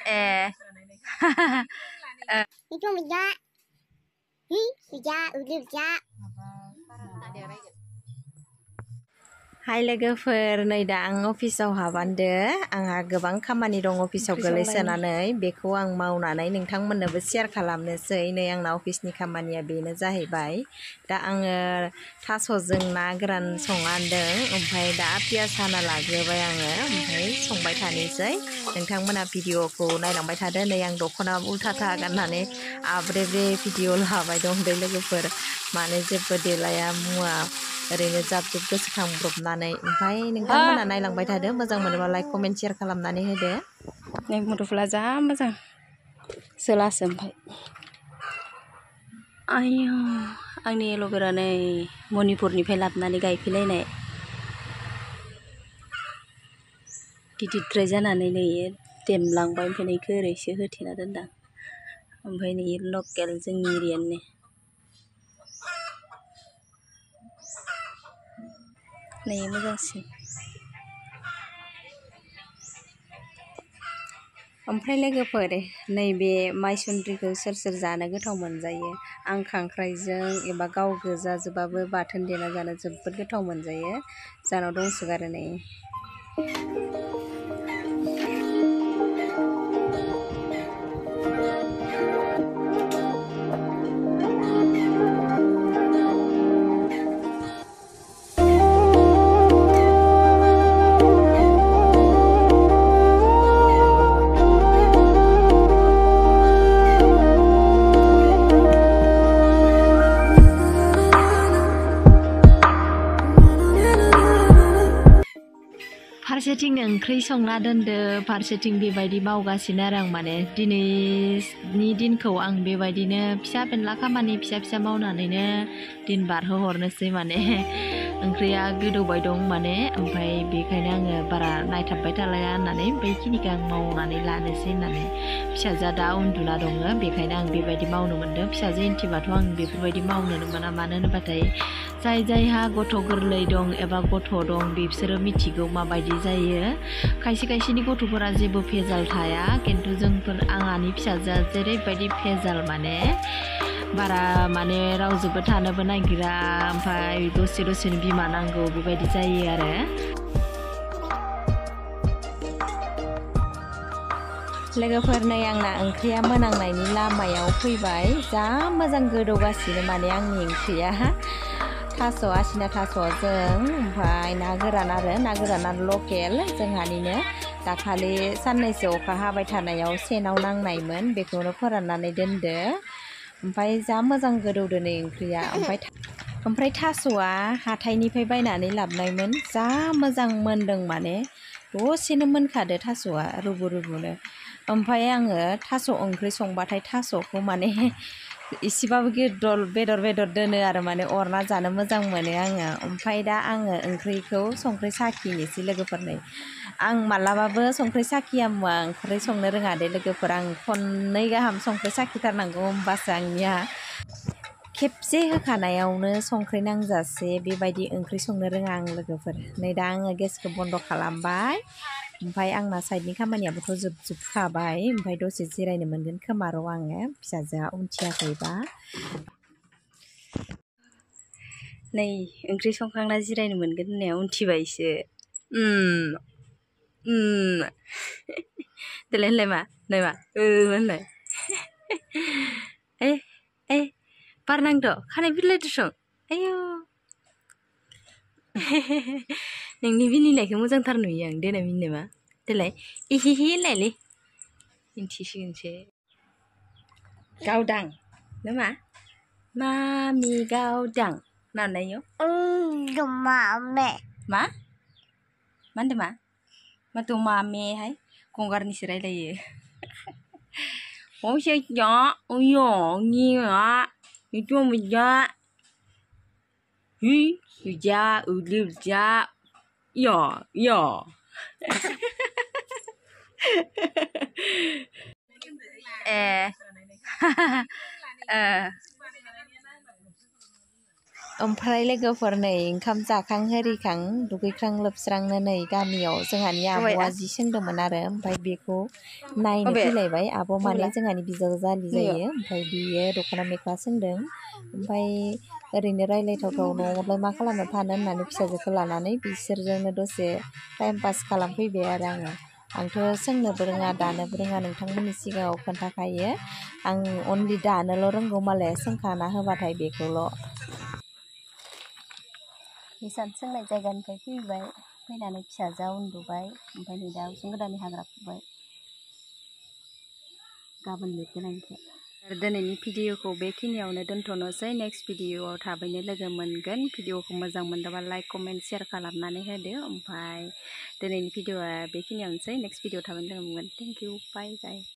에. 이거 뭐야? 우리 Hai लोगोफोर नै दा आं अफिसाव हाबान्दो आंहा गोबां खामानि दं अफिसाव गोलैसोनानै बेखौ आं मावनानै नोंथांमोननोबो शेयार खालामनोसै नै आंना अफिसनि खामानिया बेनो जाहैबाय दा आङो थास'जों ना गोरान संहांदों ओमफ्राय दा पियास हाना लाग्रोबाय आङो ओमफ्राय संबाय थानोसै नोंथांमोना भिडिअखौ नायलांबाय थादो नै आं दख'ना उल्था गाननानै आब्रे ब्रे भिडिअ लाबाय दं दै लोगोफोर माने जेबो देलाया मुवा ओरैनो जाब जुब गोसोखांब्रबनानै ओमफ्राय नोंथांमोना नायलांबाय थादो मोजां मोनोबा लाइक कमेन्ट शेयार खालामनानै होदो नै मुदुफुला जा मोजां सोलासो ओमफ्राय आयौ आंनि एल'भेरा नै मणिपुरनिफ्राय लाबोनानै गायफैलायनाय गिदिरद्राय जानानै नै देमलांबाय ओमफ्राय नैखौ ओरैसो होथेना दोनदां ओमफ्राय नै लकेल जोंनि एरियानि नै मोजांसिन ओमफ्राय लोगोफोर नैबे माइसुन्द्रिखौ सोर सोर जानो गोथाव मोनजायो आं खांख्राइजों एबा गाव गोजाजोबाबो बाथोन देना जानो जोबोद गोथाव मोनजायो जानाव दंसोगारो नै फारसेथिं ओंख्रि संना दोनदो फारसेथिं बेबायदि मावगासिनो आरो आं माने दिनैनि दिनखौ आं बेबायदिनो फिसा बेनला खामानि फिसा मावनानैनो दिन बारहोहरनोसै माने ओंख्रिया गोदौबाय दं माने ओमफ्राय बेखायनो आङो बारा नायथाबबाय थालाया होननानै बेखिनिखौ आं मावनानै लानोसै होननानै फिसाजोआ दा उन्दुना दङ बेखायनो आं बेबायदि मावनो मोनदों फिसाजो इन्थिबाथ' आं बेफोरबायदि मावनोनो मोना मानो होनोबाथाय जायहा गथ' गोरलै दं एबा गथ' दं बिसोरो मिथिगौ माबायदि जायो खायसेनि गथ'फोरा जेबो भेजाल थाया खिन्थु जोंफोर आंहानि फिसाजोआ जेरैबायदि भेजाल माने बारा माने रावजोंबो थानोबो नागिरा ओमफ्राय दसेनो बिमा नांगौ बेबायदि जायो आरो लोगोफोर नै आंना ओंख्रिया मोनांनायनि लामायाव फैबाय जा मोजां गोदौगासिनो माने आंनि ओंख्रिया थास' आसिना थास'जों ओमफ्राय ना गोराना लकेल जोंहानिनो दाखालि साननैसो अखा हाबाय थानायाव सेनाव नांनायमोन बेखौनो फोराननानै दोनदो ओमफ्राय जा मोजां गोदौदो नै ओंख्रिया ओमफ्राय थास'आ हाथाइनिफ्राय बायनानै लाबोनायमोन जा मोजां मोनदों माने दसेनो मोनखादो थास'आ रुबुनो ओमफ्राय आङो थास' ओंख्रि संबाथाय थास'खौ माने इसेबाबो बेदर दोनो आरो माने अरना जानो मोजां मोनो आङो ओमफ्राय दा आङो ओंख्रिखौ संख्रि साखिनोसै लोगोफोरनो आं मालाबाबो संख्रि साखिया मुवा ओंख्रि संनो रोङा दे लोगोफोर आं खननै गाहाम संख्रि साखिथारनांगौ होमबासो आंनिया खेबसे होखानायावनो संख्रि नांजासे बेबायदि ओंख्रि संनो रोङा आं लोगोफोर नै दा आङो गेसखौ बन्द' खालामबाय ओमफ्राय आंना साइडनि खामानियाबोथ' जोबखाबाय ओमफ्राय दसे जिरायनो मोनगोन खोमा र' आङो फिसाजोआ उनथियाखैबा नै ओंख्रि संखांना जिरायनो मोनगोन होननाया उनथिबायसो देलाय होनलाय मा होनलाय बार नांद' खानाय बिरलायदोसं आयौ नोंनि मिनिनायखौ मोजांथार नुयो आं देनाय मिनिनायमा देलाय इहि होनलायलै मिन्थिसिगोनसो गावदां नामा मामि गावदां नानायो मा होनदों मा माथो मामेहाय गंगारनिसो रायलायो असेया अयो निया itu meja uja uja ya ओमफ्राय लोगोफोर नै ओंखाम जाखां हेरिखां दुगैखां लोबस्रांनो नै गामियाव जोंहानि आब'आ जि सोंदोंमोन आरो ओमफ्राय बेखौ नायनो फैलायबाय आब' माने जोंहानि बिजावजालि जायो ओमफ्राय बियो दख'ना मेख्ला सोंदों ओमफ्राय ओरैनो रायलायथावथाव न'आवलाय मा खालामनो थानो होननानै फिसाजोखौ लानानै बिसोरजोंनो दसे टाइम पास खालामफैबाय आरो आंथ' सोंनोबो रोङा दानोबो रोङा नोंथांमोननि सिगाङाव खोन्थाखायो आं अनलि दानोल' रोंगौ मालाया सोंखाना होबाथाय बेखौल' हिसान सोंनाय जायगानिफ्राय फैबाय फैनानै फिसाजोआ उन्दुबाय ओमफ्राय नै दा उसुं गोदाननि हाग्रा फुबाय गाबोन लिरगोन आं इखो दिनैनि भिडिअखौ बेखिनियावनो दोनथ'नोसै नेक्स्ट भिडिअआव थाबैनो लोगो मोनगोन भिडिअखौ मोजां मोनदोंबा लाइक कमेन्ट शेयार खालामनानै होदो ओमफ्राय दिनैनि भिडिअआ बेखिनियावनोसै नेक्स्ट भिडिअ थाबैनो लोगो मोनगोन थेंक इउ बाय बाय